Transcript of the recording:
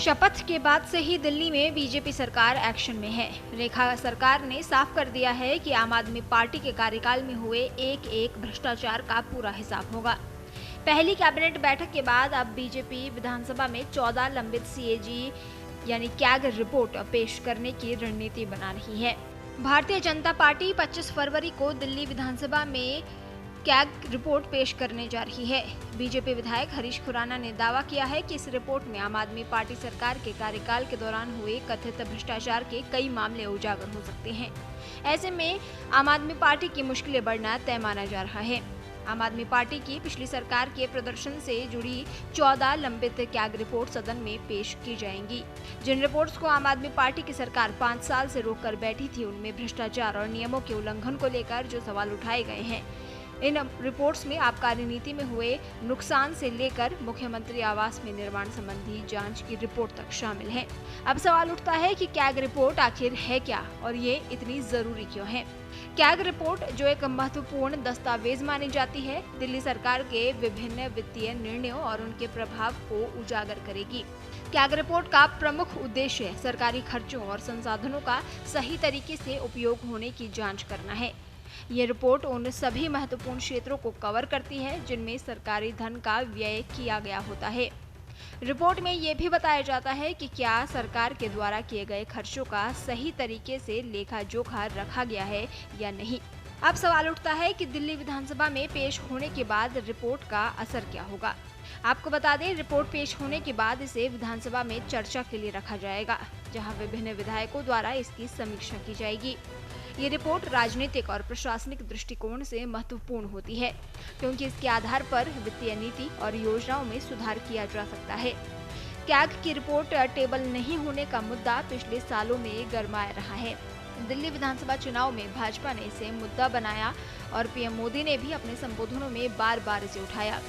शपथ के बाद से ही दिल्ली में बीजेपी सरकार एक्शन में है। रेखा सरकार ने साफ कर दिया है कि आम आदमी पार्टी के कार्यकाल में हुए एक एक भ्रष्टाचार का पूरा हिसाब होगा। पहली कैबिनेट बैठक के बाद अब बीजेपी विधानसभा में 14 लंबित सीएजी यानी कैग रिपोर्ट पेश करने की रणनीति बना रही है। भारतीय जनता पार्टी 25 फरवरी को दिल्ली विधानसभा में कैग रिपोर्ट पेश करने जा रही है। बीजेपी विधायक हरीश खुराना ने दावा किया है कि इस रिपोर्ट में आम आदमी पार्टी सरकार के कार्यकाल के दौरान हुए कथित भ्रष्टाचार के कई मामले उजागर हो सकते हैं। ऐसे में आम आदमी पार्टी की मुश्किलें बढ़ना तय माना जा रहा है। आम आदमी पार्टी की पिछली सरकार के प्रदर्शन से जुड़ी 14 लंबित कैग रिपोर्ट सदन में पेश की जाएंगी। जिन रिपोर्ट्स को आम आदमी पार्टी की सरकार 5 साल से रोककर बैठी थी, उनमें भ्रष्टाचार और नियमों के उल्लंघन को लेकर जो सवाल उठाए गए हैं, इन रिपोर्ट्स में आबकारी नीति में हुए नुकसान से लेकर मुख्यमंत्री आवास में निर्माण संबंधी जांच की रिपोर्ट तक शामिल है। अब सवाल उठता है कि कैग रिपोर्ट आखिर है क्या और ये इतनी जरूरी क्यों है। कैग रिपोर्ट जो एक महत्वपूर्ण दस्तावेज मानी जाती है, दिल्ली सरकार के विभिन्न वित्तीय निर्णयों और उनके प्रभाव को उजागर करेगी। कैग रिपोर्ट का प्रमुख उद्देश्य सरकारी खर्चों और संसाधनों का सही तरीके से उपयोग होने की जांच करना है। ये रिपोर्ट उन सभी महत्वपूर्ण क्षेत्रों को कवर करती है जिनमें सरकारी धन का व्यय किया गया होता है। रिपोर्ट में ये भी बताया जाता है कि क्या सरकार के द्वारा किए गए खर्चों का सही तरीके से लेखा जोखा रखा गया है या नहीं। अब सवाल उठता है कि दिल्ली विधानसभा में पेश होने के बाद रिपोर्ट का असर क्या होगा। आपको बता दें, रिपोर्ट पेश होने के बाद इसे विधानसभा में चर्चा के लिए रखा जाएगा, जहां विभिन्न विधायकों द्वारा इसकी समीक्षा की जाएगी। ये रिपोर्ट राजनीतिक और प्रशासनिक दृष्टिकोण से महत्वपूर्ण होती है, क्योंकि इसके आधार पर वित्तीय नीति और योजनाओं में सुधार किया जा सकता है। कैग की रिपोर्ट टेबल नहीं होने का मुद्दा पिछले सालों में गरमाया रहा है। दिल्ली विधानसभा चुनाव में भाजपा ने इसे मुद्दा बनाया और पीएम मोदी ने भी अपने संबोधनों में बार बार इसे उठाया।